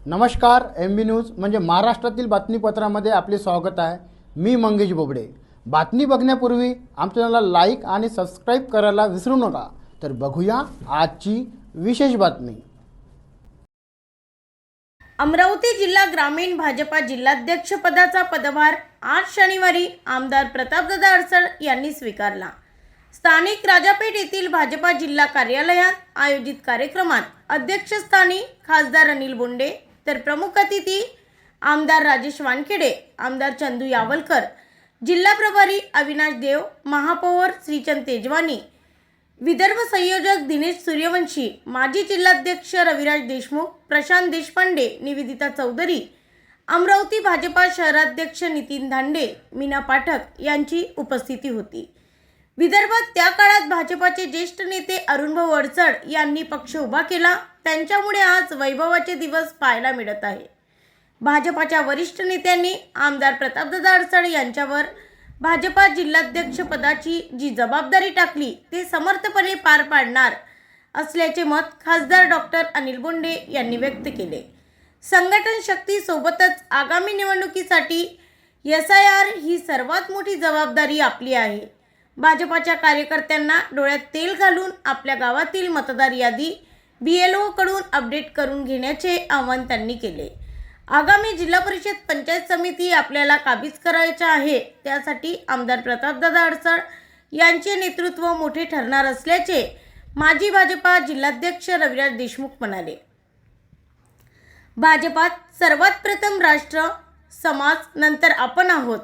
नमस्कार, MB news म्हणजे महाराष्ट्रातील बातमीपत्रामध्ये आपले स्वागत आहे। मी मंगेश बोबडे। बातमी बघण्यापूर्वी आमच्या चॅनलला लाईक आणि सबस्क्राईब करायला विसरू नका। तर बघूया आजची विशेष बातमी। अमरावती जिल्हा ग्रामीण भाजपा जिल्हाध्यक्ष पदाचा पदभार आज शनिवारी आमदार प्रतापदादा अडसळ यांनी स्वीकारला। स्थानिक राजापेठ येथील भाजपा जिल्हा कार्यालयात आयोजित कार्यक्रमात अध्यक्षस्थानी खासदार अनिल बोंडे तर प्रमुख अतिथी आमदार राजेश वानखेडे, आमदार चंदू यावलकर, जिल्हा प्रभारी अविनाश देव, महापौर श्रीचंद तेजवानी, विदर्भ संयोजक दिनेश सूर्यवंशी, माजी जिल्हाध्यक्ष रविराज देशमुख, प्रशांत देशपांडे, निवेदिता चौधरी, अमरावती भाजपा शहराध्यक्ष नितीन धांडे, मीना पाठक यांची उपस्थिती होती। विदर्भात त्या काळात भाजपाचे ज्येष्ठ नेते अरुणभाऊ अडसळ यांनी पक्ष उभा केला, त्यांच्यामुळे आज वैभवाचे दिवस पाहायला मिळत आहे। भाजपाच्या वरिष्ठ नेत्यांनी आमदार प्रतापदादा अडसळ यांच्यावर भाजपा जिल्हाध्यक्ष पदाची जी जबाबदारी टाकली ते समर्थपणे पार पाडणार असल्याचे मत खासदार डॉक्टर अनिल बोंडे यांनी व्यक्त केले। संघटन शक्ती सोबतच आगामी निवडणुकीसाठी SIR ही सर्वात मोठी जबाबदारी आपली आहे। भाजपाच्या कार्यकर्त्यांना डोळ्यात तेल घालून आपल्या गावातील मतदार यादी BLO कडून अपडेट करून घेण्याचे आवाहन त्यांनी केले। आगामी जिल्हा परिषद पंचायत समिती आपल्याला काबीज करायचा आहे, त्यासाठी आमदार प्रतापदादा अडसळ यांचे नेतृत्व मोठे ठरणार असल्याचे माजी भाजपा जिल्हाध्यक्ष रविराज देशमुख म्हणाले। भाजपात सर्वात प्रथम राष्ट्र, समाज, नंतर आपण आहोत।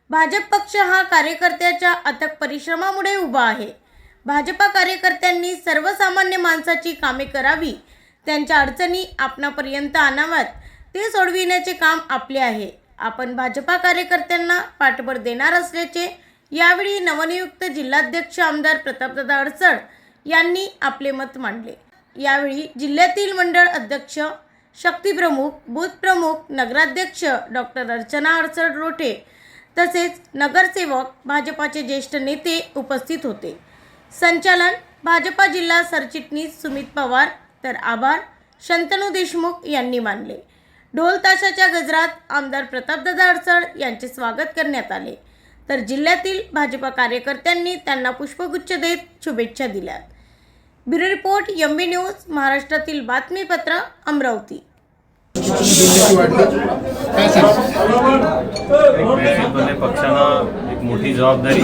भाजप पक्ष हा कार्यकर्त्याच्या अथक परिश्रमामुळे उभा आहे। भाजपा कार्यकर्त्यांनी सर्वसामान्य माणसाची कामे करावी, त्यांच्या अडचणी आपणापर्यंत आणाव्यात, ते सोडविण्याचे काम आपले आहे। आपण भाजपा कार्यकर्त्यांना पाठबळ देणार असल्याचे यावेळी नवनियुक्त जिल्हाध्यक्ष आमदार प्रतापदादा अडसळ यांनी आपले मत मांडले। यावेळी जिल्ह्यातील मंडळ अध्यक्ष, शक्ती प्रमुख, बूथ प्रमुख, नगराध्यक्ष डॉक्टर अर्चना अडसळ रोठे तसेच नगरसेवक, भाजपाचे ज्येष्ठ नेते उपस्थित होते। संचालन भाजपा जिल्हा सरचिटणीस सुमित पवार तर आभार शंतनू देशमुख यांनी मानले। ढोल ताशाच्या गजरात आमदार प्रतापदादा अडसळ यांचे स्वागत करण्यात आले, तर जिल्ह्यातील भाजपा कार्यकर्त्यांनी त्यांना पुष्पगुच्छ देत शुभेच्छा दिल्या। ब्युरो रिपोर्ट MB न्यूज, महाराष्ट्रातील बातमीपत्र, अमरावती। पक्षानं एक मोठी जबाबदारी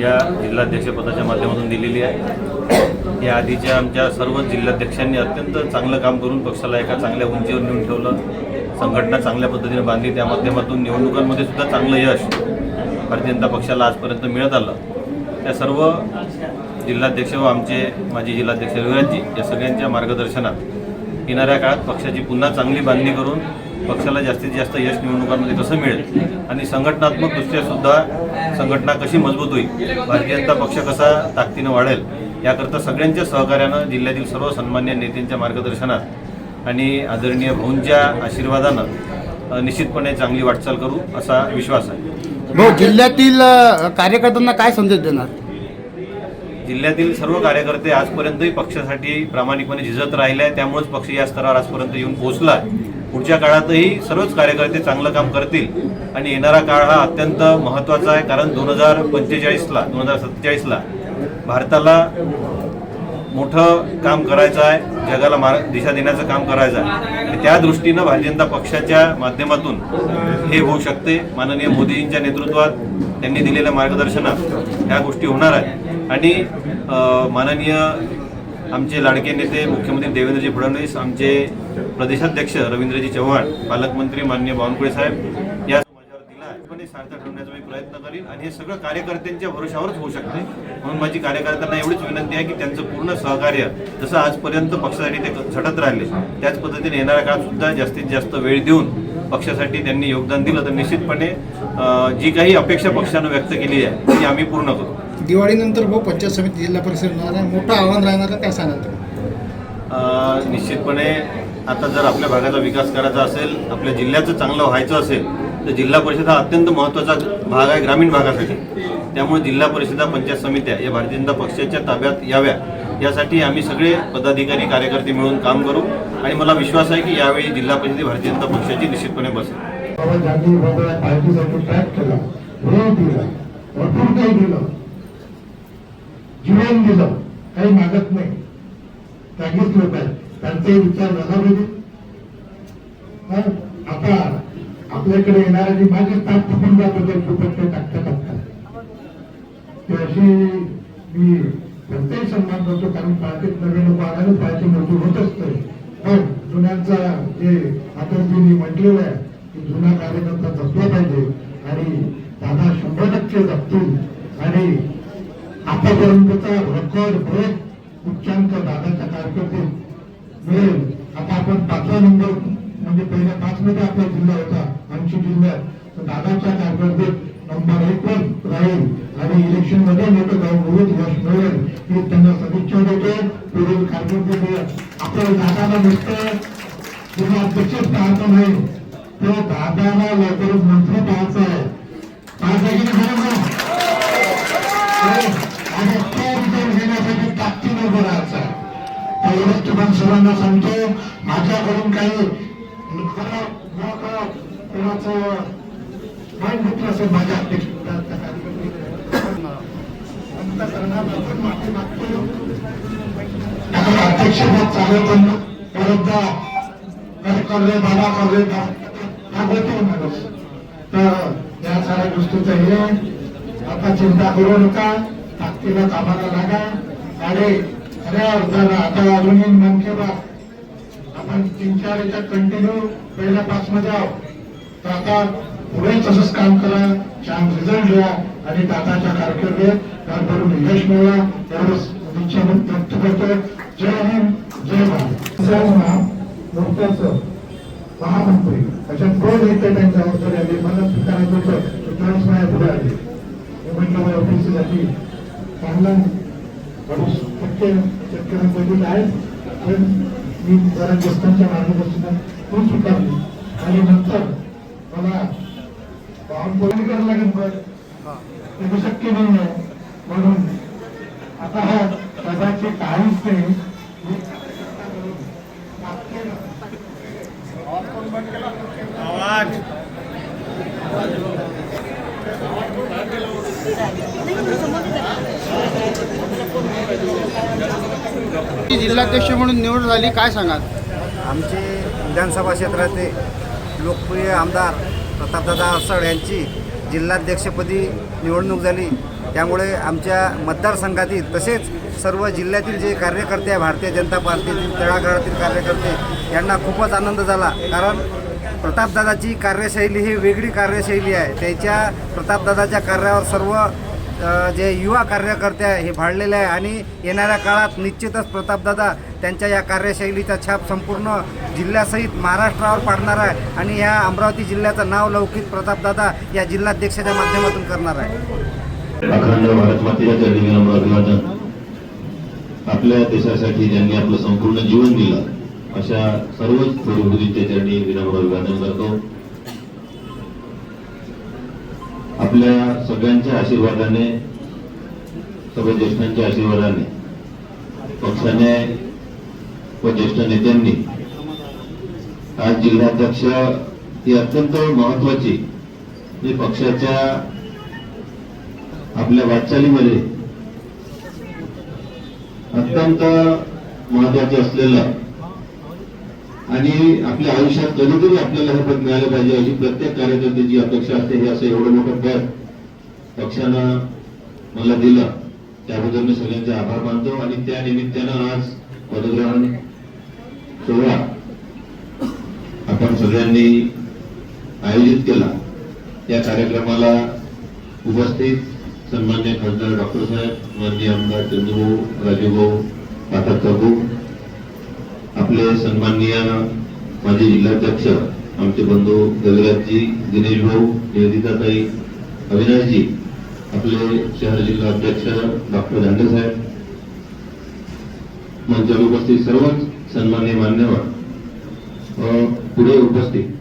या जिल्हाध्यक्षपदाच्या माध्यमातून दिलेली आहे। या आधीच्या आमच्या सर्व जिल्हाध्यक्षांनी अत्यंत चांगलं काम करून पक्षाला एका चांगल्या उंचीवर नेऊन ठेवलं, संघटना चांगल्या पद्धतीने बांधली, त्या माध्यमातून निवडणुकांमध्ये सुद्धा चांगलं यश भारतीय जनता पक्षाला आजपर्यंत मिळत आलं। त्या सर्व जिल्हाध्यक्ष व आमचे माजी जिल्हाध्यक्ष रविराजजी या सगळ्यांच्या मार्गदर्शनात येणाऱ्या काळात पक्षाची पुन्हा चांगली बांधणी करून पक्षाला जास्तीत जास्त यश निवडणुकांमध्ये कसं मिळेल आणि संघटनात्मक दृष्ट्या सुद्धा संघटना कशी मजबूत होईल, भारतीय जनता पक्ष कसा ताकदीनं वाढेल, याकरता सगळ्यांच्या सहकार्यानं जिल्ह्यातील सर्व सन्मान्य नेत्यांच्या मार्गदर्शनात आणि आदरणीय भाऊंच्या आशीर्वादानं निश्चितपणे चांगली वाटचाल करू असा विश्वास आहे। जिल्ह्यातील कार्यकर्त्यांना काय संदेश देणार? जिल्ह्यातील सर्व कार्यकर्ते आजपर्यंतही पक्षासाठी प्रामाणिकपणे झिजत राहिले आहे, त्यामुळेच पक्ष या स्तरावर आजपर्यंत येऊन पोहोचला। पुढच्या काळातही सर्वच कार्यकर्ते चांगलं काम करतील आणि येणारा काळ हा अत्यंत महत्त्वाचा आहे, कारण 2047ला भारताला मोठं काम करायचं आहे, जगाला दिशा देण्याचं काम करायचं आहे आणि त्या दृष्टीनं भारतीय जनता पक्षाच्या माध्यमातून हे होऊ शकते। माननीय मोदींच्या नेतृत्वात त्यांनी दिलेल्या मार्गदर्शनात ह्या गोष्टी होणार आहेत आणि माननीय आमचे लाडके नेते मुख्यमंत्री देवेंद्रजी फडणवीस, आमचे प्रदेशाध्यक्ष रवींद्रजी चव्हाण, पालकमंत्री माननीय बावनकुळे साहेब या समाजावर दिला आहे, सार्थ ठरवण्याचा मी प्रयत्न करीन आणि हे सगळं कार्यकर्त्यांच्या भरोशावरच होऊ शकते। म्हणून माझी कार्यकर्त्यांना एवढीच विनंती आहे की त्यांचं पूर्ण सहकार्य जसं आजपर्यंत पक्षासाठी ते झटत राहिले, त्याच पद्धतीने येणाऱ्या काळात सुद्धा जास्तीत जास्त वेळ देऊन पक्षासाठी त्यांनी योगदान दिलं तर निश्चितपणे जी काही अपेक्षा पक्षानं व्यक्त केली आहे ती आम्ही पूर्ण करू। दिवाळीनंतर भाऊ पंचायत समिती जिल्हा परिषद मोठं आव्हान राहणार आहे, काय सांगाल? निश्चितपणे आता जर आपल्या भागाचा विकास करायचा असेल, आपल्या जिल्ह्याचं चांगलं व्हायचं असेल तर जिल्हा परिषद हा अत्यंत महत्त्वाचा भाग आहे ग्रामीण भागासाठी। त्यामुळे जिल्हा परिषदा पंचायत समित्या या भारतीय जनता पक्षाच्या ताब्यात याव्या यासाठी आम्ही सगळे पदाधिकारी कार्यकर्ते मिळून काम करू आणि मला विश्वास आहे की यावेळी जिल्हा परिषद भारतीय जनता पक्षाची निश्चितपणे बसेल. बाबा गांधी बाबा पार्टीसाठी ट्रॅक केला, वेळ दिला, भरपूर काही दिलं, जीवन दिलं, काही मागत नाही. त्यागीच लोक आहेत, त्यांचे विचार झाला पाहिजे. आता आपल्याकडे येणाऱ्या माझे ताप फुटून जात होते फुटते टाकता अशी मी त्यांचाही सन्मान करतो, कारण पार्टीत नवीन लोक आल्याने पार्टी मोठी होत असते. पण जुन्यांचा जे आतंकींनी म्हटलेलं आहे की जुना कार्यकर्ता जपला पाहिजे आणि दादा 100% जपतील आणि आतापर्यंतचा रेकॉर्ड ब्रेक उच्चांक दादाच्या कारकिर्दीत मिळेल. आता आपण 5वा नंबर म्हणजे पहिल्या 5 मध्ये आपला जिल्हा होता 80 जिल्ह्यात, तर दादाच्या कारकिर्दीत नंबर 1 वर राहील आणि इलेक्शन मध्ये मोठं गावभूत यश मिळेल ही त्यांना सदिच्छा देतो. पुढील कारकिर्दीमध्ये आपल्याला दादाला नुसतं जिल्हा अध्यक्षच पाहायचं नाही, तर दादाला लवकरच मंत्री पाहायचं आहे. पाहायचं की नाही आणि तो विजय घेण्यासाठी ताकदीने उभं राहायचं आहे. एवढंच तुम्हाला सर्वांना सांगतो. माझ्याकडून काही कोणाचं मान घेतलं असेल माझ्या अध्यक्षपद चालू पण परतदा करले बाबा करले हा गोष्टी माणूस. तर या साऱ्या गोष्टीचं हे आता चिंता करू नका, ताकदीला कामाला लागा आणि खऱ्या अर्थानं आता अजूनही मन की बात आपण 3-4 याच्यात कंटिन्यू पहिल्या 5 मध्ये आहोत. तर आता पुढे तसंच काम करा, छान रिझल्ट घ्या आणि दादाच्या कारकिर्दीत भरभरून यश मिळवा एवढंच इच्छा व्यक्त करतो. जय हिंद, जय भारत. नुकत्याच महामंत्री अशा 2 नेते त्यांच्या जबाबदारी आली, मला स्वीकारायचं होतं त्यावेळेस माझ्या पुढे आले. मी म्हटलं माझ्या ऑफिससाठी चांगला 2% शेतकऱ्यांपैकी आहेत, पण मी जरा ज्येष्ठांच्या मार्गदर्शनात तो स्वीकारली आणि नंतर मला पाहून करायला लागेल. ते शक्य नाही आहे म्हणून आता हा पदाची काहीच नाही. जिल्हाध्यक्ष म्हणून निवड झाली, काय सांगाल? आमचे विधानसभा क्षेत्राचे लोकप्रिय आमदार प्रतापदादा अडसड यांची जिल्हाध्यक्षपदी निवडणूक झाली. त्यामुळे आमच्या मतदारसंघातील तसेच सर्व जिल्ह्यातील जे कार्यकर्ते आहे भारतीय जनता पार्टीतील तळागाळातील कार्यकर्ते यांना खूपच आनंद झाला. कारण प्रतापदादाची कार्यशैली ही वेगळी कार्यशैली आहे. त्याच्या प्रतापदादाच्या कार्यावर सर्व जे युवा कार्यकर्ते आहे हे भाळलेले आहे आणि येणाऱ्या काळात निश्चितच प्रतापदादा त्यांच्या या कार्यशैलीचा छाप संपूर्ण जिल्ह्यासहित महाराष्ट्रावर पाडणार आहे आणि या अमरावती जिल्ह्याचं नाव लौकिक प्रतापदादा या जिल्हाध्यक्षाच्या माध्यमातून करणार आहे. अखंड भारत मातेच्या चरणी विनम्र अभिवादन. आपल्या देशासाठी ज्यांनी आपलं संपूर्ण जीवन दिलं अशा सर्वच प्रभूंच्या चरणी विनम्र अभिवादन करतो. आपल्या सगळ्यांच्या आशीर्वादाने, सर्व ज्येष्ठांच्या आशीर्वादाने, पक्षाने व ज्येष्ठ नेत्यांनी आज जिल्हाध्यक्ष ही अत्यंत महत्वाची पक्षाच्या आपल्या वाटचालीमध्ये अत्यंत महत्वाचं असलेलं आणि आपल्या आयुष्यात कधीतरी आपल्याला हे पद मिळालं पाहिजे अशी प्रत्येक कार्यकर्त्याची अपेक्षा असते. हे असं एवढं मोठं पद पक्षानं मला दिलं त्याबद्दल मी सगळ्यांचे आभार मानतो आणि त्या निमित्तानं आज पदग्रहण सोहळा आपण सगळ्यांनी आयोजित केला. या कार्यक्रमाला उपस्थित सन्मान्य खासदार डॉक्टर साहेब, माननीय आमदार चंद्रभाऊ, राजूभाऊ पाठक काकू, आपले सन्माननीय माजी जिल्हाध्यक्ष आमचे बंधू गगराजजी, दिनेश भाऊ, निवेदिताताई, अविनाशजी, आपले शहर जिल्हा अध्यक्ष डॉक्टर धांडे साहेब, मंचावर उपस्थित सर्वच सन्माननीय मान्यवर, पुढे उपस्थित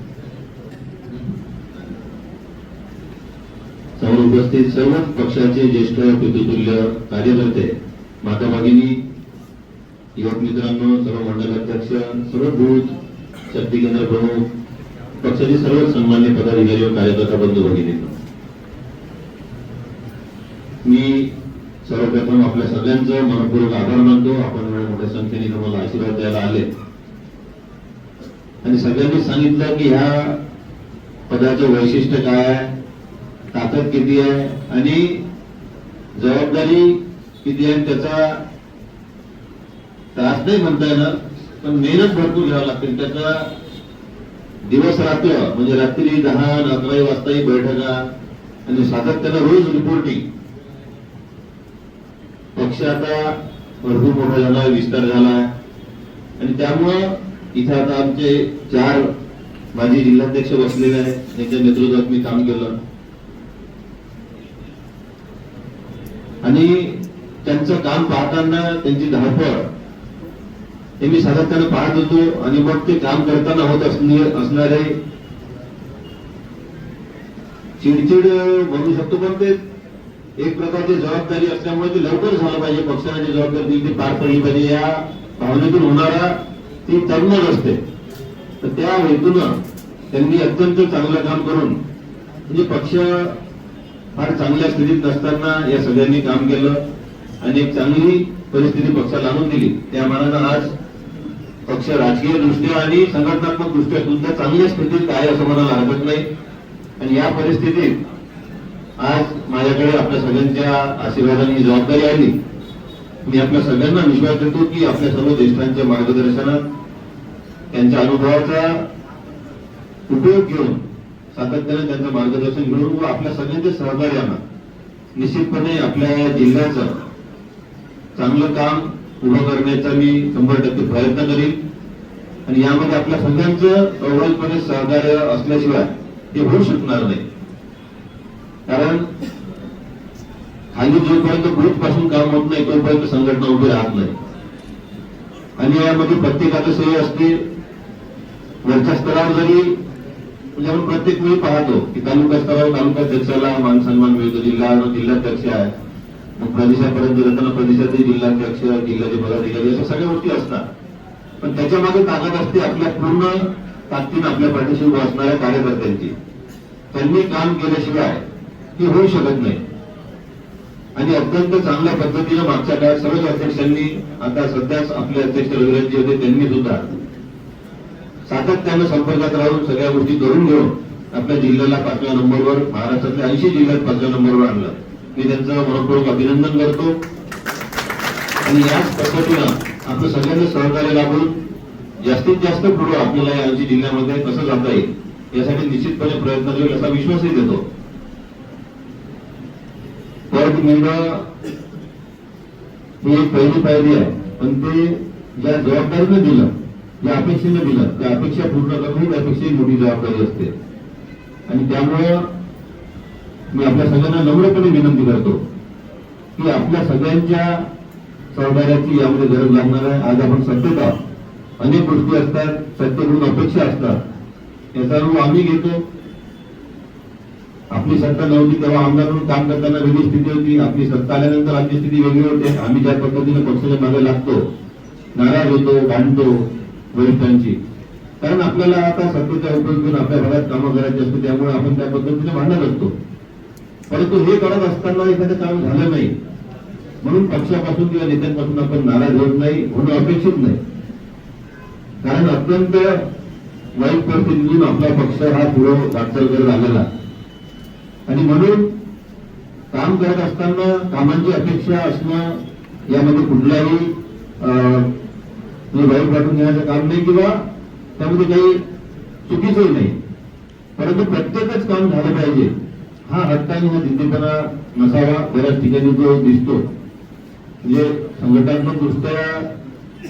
समोर उपस्थित सर्व पक्षाचे ज्येष्ठ पितृतुल्य कार्यकर्ते, माता भगिनी, युवक मित्रांनो, सर्व मंडलाध्यक्ष, सर्व बूथ शक्ती केंद्र प्रमुख, पक्षाचे सर्व सन्मान्य पदाधिकारी व कार्यकर्ता बंधू भगिनींनो, मी सर्वप्रथम आपल्या सगळ्यांचं मनपूर्वक आभार मानतो. आपण एवढ्या मोठ्या संख्येने तुम्हाला आशीर्वाद द्यायला आले आणि सगळ्यांनी सांगितलं की ह्या पदाचं वैशिष्ट्य काय आहे, ताकद किती आहे आणि जबाबदारी किती आहे. त्याचा त्रास नाही म्हणता येणार, पण मेहनत भरपूर घ्यावं लागते. त्याचा दिवस रात्र म्हणजे रात्री 10-11 वाजताही बैठका आणि सातत्यानं रोज रिपोर्टिंग. पक्ष आता भरपूर मोठा झाला, विस्तार झाला आणि त्यामुळं इथे आता आमचे 4 माजी जिल्हाध्यक्ष बसलेले आहेत, त्यांच्या नेतृत्वात मी काम केलं आणि त्यांचं काम पाहताना त्यांची धावपळ हे मी सातत्यानं पाहत होतो आणि मग ते काम करताना होत असणारे चिडचिड म्हणू शकतो, पण ते एक प्रकारची जबाबदारी असल्यामुळे ते लवकर झालं पाहिजे. पक्षाने जी जबाबदारी दिली ती पार पडली पाहिजे या भावनेतून होणारा ती तरुणच असते. तर त्या हेतूनं त्यांनी अत्यंत चांगलं काम करून म्हणजे पक्ष फार चांगल्या स्थितीत नसताना या सगळ्यांनी काम केलं आणि एक चांगली परिस्थिती पक्षाला आणून दिली. त्या मानानं आज पक्ष राजकीय दृष्ट्या आणि संघटनात्मक दृष्ट्या सुद्धा चांगल्या स्थितीत आहे असं म्हणायला हरकत नाही. आणि या परिस्थितीत आज माझ्याकडे आपल्या सगळ्यांच्या आशीर्वादाने जबाबदारी आली. मी आपल्या सगळ्यांना विश्वास देतो की आपल्या सर्व ज्येष्ठांच्या मार्गदर्शनात त्यांच्या अनुभवाचा उपयोग घेऊन सातत्याने त्यांचं मार्गदर्शन घेऊन व आपल्या सगळ्यांच्या सहकार्यानं निश्चितपणे आपल्या जिल्ह्याचं चांगलं काम उभं करण्याचा मी 100% प्रयत्न करीन आणि यामध्ये आपल्या सगळ्यांचं अवघडपणे सहकार्य असल्याशिवाय ते होऊ शकणार नाही. कारण खाली जोपर्यंत बूथ पासून काम होत नाही तोपर्यंत संघटना उभी राहत नाही आणि यामध्ये प्रत्येकाचं सोयी असते. वरच्या स्तरावर जरी म्हणजे आपण प्रत्येक वेळी पाहतो की तालुका स्तरावर तालुकाध्यक्षाला मान सन्मान मिळतो, जिल्हाध्यक्ष आहे, मग प्रदेशापर्यंत जाताना प्रदेशाचे जिल्हाध्यक्ष, जिल्ह्याचे पदाधिकारी अशा सगळ्या गोष्टी असतात. पण त्याच्या मागे ताकद असते आपल्या पूर्ण ताकदीने आपल्या पाठीशी उभं असणाऱ्या कार्यकर्त्यांची. त्यांनी काम केल्याशिवाय हे होऊ शकत नाही आणि अत्यंत चांगल्या पद्धतीने मागच्या काळात सर्वच अध्यक्षांनी, आता सध्याच आपले अध्यक्ष रविराजजी होते त्यांनी सुद्धा सातत्यानं संपर्कात राहून सगळ्या गोष्टी करून घेऊन आपल्या जिल्ह्याला 5व्या नंबरवर, महाराष्ट्रातल्या 80 जिल्ह्यात 5व्या नंबरवर आणलं. मी त्यांचं मनपूर्वक अभिनंदन करतो आणि याच पद्धतीनं आपलं सगळ्यांना सहकार्य लाभून जास्तीत जास्त पुढे आपल्याला या 80 जिल्ह्यामध्ये कसं जाता येईल यासाठी निश्चितपणे प्रयत्न करेल असा विश्वासही देतो. पद मिळणं ही एक पहिली पायरी आहे, पण ते ज्या जबाबदारीनं दिलं, ज्या अपेक्षेनं दिलं, त्या अपेक्षा पूर्ण करणं ही त्यापेक्षाही मोठी जबाबदारी असते. आणि त्यामुळं मी आपल्या सगळ्यांना नम्रपणे विनंती करतो की आपल्या सगळ्यांच्या सहकार्याची यामध्ये गरज लागणार आहे. आज आपण सत्तेत आहोत, अनेक गोष्टी असतात, सत्तेकडून अपेक्षा असतात, याचा अनुभव आम्ही घेतो. आपली सत्ता नव्हती तेव्हा आमदार म्हणून काम करताना वेगळी स्थिती होती, आपली सत्ता आल्यानंतर आमची स्थिती वेगळी होते. आम्ही ज्या पद्धतीने पक्षाच्या मागे लागतो, नाराज होतो, भांडतो वरिष्ठांची, कारण आपल्याला आता सत्तेचा उपयोग घेऊन आपल्या भागात कामं करायची असते, त्यामुळे आपण त्या पद्धतीने भांडत असतो. परंतु हे करत असताना एखादं काम झालं नाही म्हणून पक्षापासून किंवा नेत्यांपासून आपण नाराज होत नाही, होणं अपेक्षित नाही. कारण अत्यंत वाईट परिस्थितीतून आपला पक्ष हा पुढे वाटचाल करत आलेला आणि म्हणून काम करत असताना कामांची अपेक्षा असणं यामध्ये कुठलाही वाईट वाटून घेण्याचं काम नाही किंवा त्यामध्ये काही चुकीचंही नाही. परंतु प्रत्येकच काम झालं पाहिजे हा हट्ट आणि हा जिद्दीपणा नसावा. बऱ्याच ठिकाणी जो दिसतो म्हणजे संघटनात्मक दृष्ट्या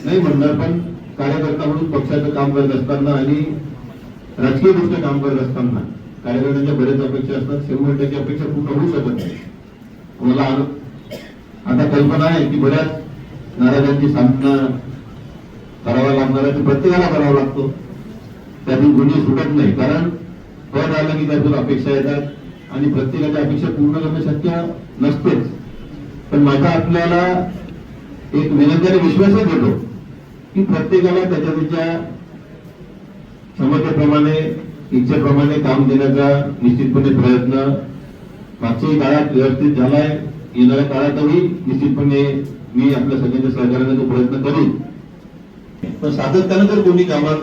नाही म्हणणार, पण कार्यकर्ता म्हणून पक्षाचं काम करत असताना आणि राजकीय दृष्ट्या काम करत असताना कार्यकर्त्यांच्या बरेच अपेक्षा असतात. 100% अपेक्षा पूर्ण होऊ शकत नाही. मला आता कल्पना आहे की बऱ्याच नाराजांची सामना करावा लागणार आहे, प्रत्येकाला करावा लागतो, त्यातून कोणी सुटत नाही. कारण पद आलं की त्यातून अपेक्षा येतात, आणि प्रत्येकाच्या अपेक्षा पूर्ण करणं शक्य नसतेच. पण माझा आपल्याला एक विनंती आणि विश्वासच देतो की प्रत्येकाला त्याच्या क्षमतेप्रमाणे इच्छेप्रमाणे काम देण्याचा निश्चितपणे प्रयत्न मागच्याही काळात व्यवस्थित झालाय. येणाऱ्या काळातही निश्चितपणे मी आपल्या सगळ्यांच्या सहकार्याने तो प्रयत्न करीन. पण सातत्यानं जर कोणी कामात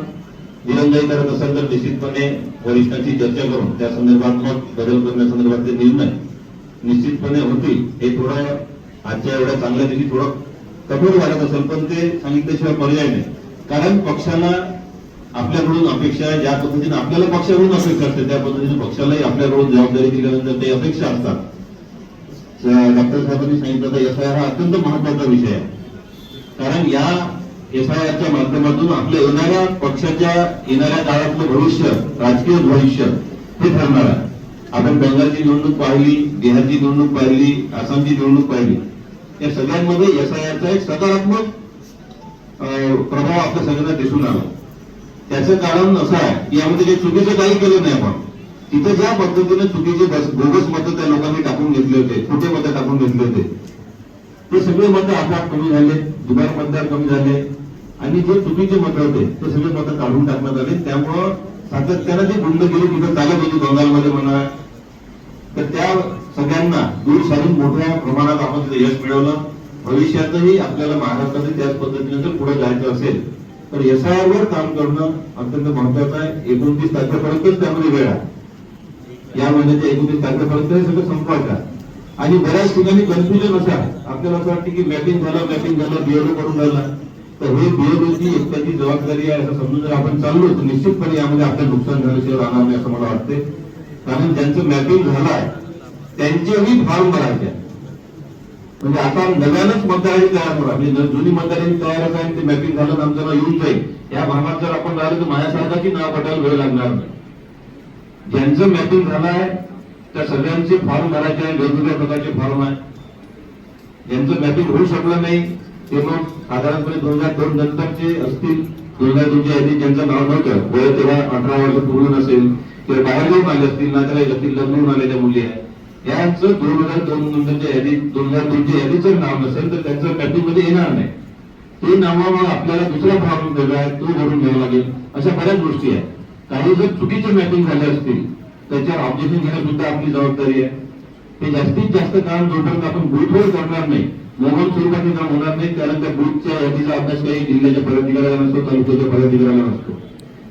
दिरंगाई करत असेल तर निश्चितपणे वरिष्ठांची चर्चा करून त्या संदर्भात मग बदल करण्यासंदर्भातले निर्णय निश्चितपणे होतील. हे थोडं आजच्या एवढ्या चांगल्या दिवशी थोडं कठोर वाटत असेल, पण ते सांगितल्याशिवाय पर्याय नाही. कारण पक्षाला आपल्याकडून अपेक्षा आहे, ज्या पद्धतीने आपल्याला पक्षाकडून अपेक्षा असते त्या पद्धतीने पक्षालाही आपल्याकडून जबाबदारी दिल्यानंतर काही अपेक्षा असतात. डॉक्टर साहेबांनी सांगितलं तर SIR हा अत्यंत महत्वाचा विषय आहे. कारण या SIRच्या माध्यमातून आपल्या येणाऱ्या पक्षाच्या येणाऱ्या काळातलं भविष्य, राजकीय भविष्य हे ठरणार आहे. आपण बंगालची निवडणूक पाहिली, बिहारची निवडणूक पाहिली, आसामची निवडणूक पाहिली. या सगळ्यांमध्ये SIRचा एक सकारात्मक प्रभाव आपल्या सगळ्यांना दिसून आला. त्याचं कारण असं आहे की यामध्ये काही चुकीचं काही केलं नाही. आपण तिथे ज्या पद्धतीने चुकीचे बोगस मतं त्या लोकांनी टाकून घेतले होते, खोटे मतं टाकून घेतले होते, ते सगळे मतं आपोआप कमी झाले, दुबार मतदार कमी झाले आणि जे चुकीचे मतं होते ते सगळे मतं काढून टाकण्यात आले. त्यामुळं सातत्यानं जे गुंडगिरी तिथं चालत होती बंगालमध्ये म्हणा, तर त्या सगळ्यांना दूर सारून मोठ्या प्रमाणात आपण तिथे यश मिळवलं. भविष्यातही आपल्याला महाराष्ट्रातील त्याच पद्धतीने जर पुढे जायचं असेल तर SIR वर काम करणं अत्यंत महत्वाचं आहे. 29 तारखेपर्यंतच त्यामध्ये वेळ आहे. या महिन्याच्या 29 तारखेपर्यंत हे सगळं संपवायचं आहे. आणि बऱ्याच ठिकाणी कन्फ्युजन असं आहे, आपल्याला असं वाटतं की मॅपिंग झालं BLO करून राहिला, तर हे BLOची एकट्याची जबाबदारी आहे असं समजून जर आपण चाललो तर निश्चितपणे यामध्ये आपलं नुकसान झाल्याशिवाय राहणार नाही असं मला वाटते. कारण ज्यांचं मॅपिंग झालं आहे त्यांचेही फॉर्म भरायचे. म्हणजे आता नव्यानंच मतदारांनी तयार करा, म्हणजे जुनी मतदारांनी तयार आहे ते मॅपिंग झालं तर आमचं नाव येऊन जाईल. या भागात जर आपण राहिलो तर माझ्यासारखाची नाव पटायला वेळ लागणार नाही. ज्यांचं मॅपिंग झालं आहे त्या सगळ्यांचे फॉर्म भरायचे आहे, वेगवेगळ्या प्रकारचे फॉर्म आहे. ज्यांचं मॅपिंग होऊ शकलं नाही ते मग साधारणपणे 2002 नंतरचे असतील, 2002च्या यादीत ज्यांचं नाव नव्हतं, वय तेव्हा 18 वर्ष पूर्ण नसेल किंवा बाहेर जाऊन आले असतील, नातेवाईक असतील, लग्न होऊन आलेल्या मुली आहे, यांचं 2002 नंतरच्या यादीत 2002च्या यादीचं नाव नसेल तर त्यांचं मॅपिंग मध्ये येणार नाही. ते नावावर आपल्याला दुसरा फॉर्म वेगळा आहे तो भरून घ्यावा लागेल. अशा बऱ्याच गोष्टी आहेत. काही जर चुकीचे मॅपिंग झाले असतील त्याच्यावर ऑब्जेक्शन घेणं सुद्धा आपली जबाबदारी आहे. हे जास्तीत जास्त काम जोपर्यंत आपण बूथवर करणार नाही, मोबाईल स्वरूपाचे काम होणार नाही. कारण त्या बूथच्या यादीचा अभ्यास काही जिल्ह्याच्या पदाधिकाऱ्याला नसतो, तालुक्याच्या पदाधिकाऱ्याला नसतो.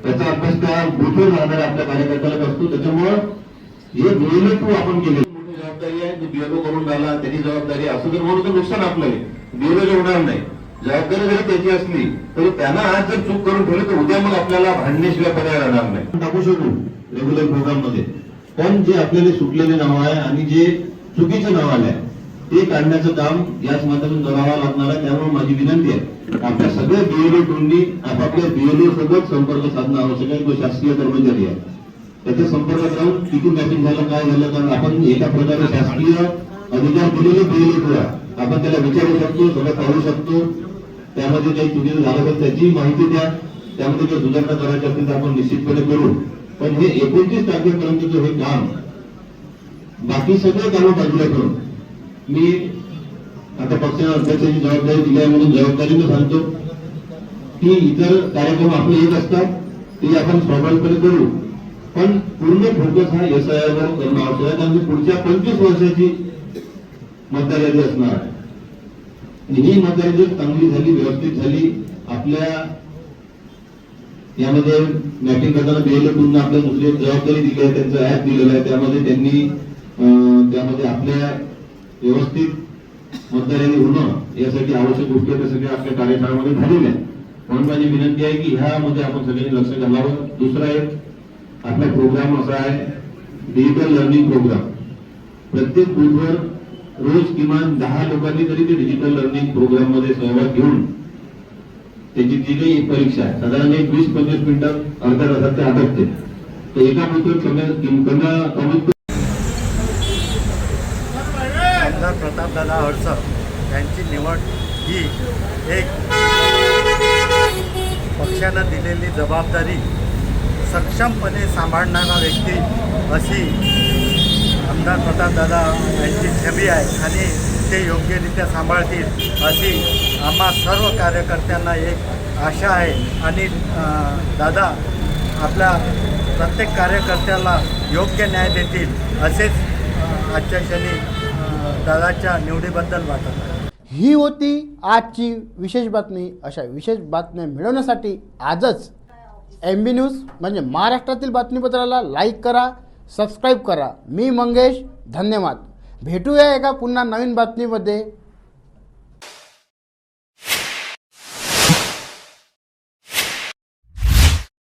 त्याचा अभ्यास त्या बूथवर राहणाऱ्या आपल्या कार्यकर्त्याला असतो. त्याच्यामुळं हे BLO आपण केले मोठी जबाबदारी आहे. BLO करून राहिला त्याची जबाबदारी असं जर म्हणून तर नुकसान आपलं आहे, BLO होणार नाही. जबाबदारी जरी त्याची असली तरी त्यांना आज जर चूक करून ठेवली तर उद्या मग आपल्याला भांडण्याशिवाय पर्याय राहणार नाही. टाकू शकू रेग्युलर प्रोग्राम मध्ये, पण जे आपल्याला सुटलेले नाव आहे आणि जे चुकीचं नाव आलंय ते काढण्याचं काम याच माध्यमातून करावं लागणार आहे. त्यामुळे माझी विनंती आहे आपल्या सगळ्या BLO टोंनी आपापल्या BLO सोबत संपर्क साधणं आवश्यक आहे. तो शासकीय कर्मचारी आहे त्याच्या संपर्कात राहून किती मॅपिंग झालं काय झालं, कारण आपण एका प्रकारे शासकीय अधिकार दिलेले BLO आपण त्याला विचारू शकतो, सगळं पाहू शकतो. त्यामध्ये काही चुकीचं झालं तर त्याची माहिती द्या, त्यामध्ये जर सुधारणा करायची असेल तर आपण निश्चितपणे करू. पण हे 29 तारखेपर्यंतचं हे काम, बाकी सगळे कामं बाजूला करून मी आता पक्षाच्या अध्यक्षाची जबाबदारी दिली आहे म्हणून जबाबदारीने सांगतो की इतर कार्यक्रम आपले येत असतात ते आपण स्वाभाविकपणे करू, पण पूर्ण फोकस हा SIR वर करणं आवश्यक आहे. कारण पुढच्या 25 वर्षाची मतदार यादी असणार आहे. ही मतदार यादी चांगली झाली, व्यवस्थित झाली, आपल्या यामध्ये मॅपिंग करताना BLO टूलने आपल्या दुसरी जबाबदारी दिली आहे, त्यांचं ऍप दिलेलं आहे, त्यामध्ये त्यांनी त्यामध्ये आपल्या व्यवस्थित मतदार यादी होणं यासाठी आवश्यक गोष्टी त्या सगळ्या आपल्या कार्यशाळेमध्ये झालेल्या आहेत. म्हणून माझी विनंती आहे की ह्यामध्ये आपण सगळ्यांनी लक्ष घालावं. दुसरा एक आपला प्रोग्राम असा आहे डिजिटल लर्निंग प्रोग्राम. प्रत्येक बूथवर रोज किमान 10 लोकांनी तरी ते डिजिटल लर्निंग प्रोग्राम मध्ये सहभाग घेऊन त्याची जी काही परीक्षा आहे साधारण 20-25 मिनिटात अर्ध्या तासात ते आटपते. तर एका बूथवर कमीत आमदार प्रतापदादा अडसर यांची निवड ही एक पक्षानं दिलेली जबाबदारी सक्षमपणे सांभाळणारा व्यक्ती अशी आमदार प्रतापदादा यांची छबी आहे आणि ते योग्यरित्या सांभाळतील अशी आम्हा सर्व कार्यकर्त्यांना एक आशा आहे. आणि दादा आपल्या प्रत्येक कार्यकर्त्याला योग्य न्याय देतील असेच आजच्या क्षणी दादाच्या निवडीबद्दल वाटत आहे. ही होती आजची विशेष बातमी. अशा विशेष बातम्या मिळवण्यासाठी आजच MB न्यूज म्हणजे महाराष्ट्रातील बातमीपत्राला लाईक करा, सबस्क्राईब करा. मी मंगेश, धन्यवाद. भेटूया एका पुन्हा नवीन बातमीमध्ये.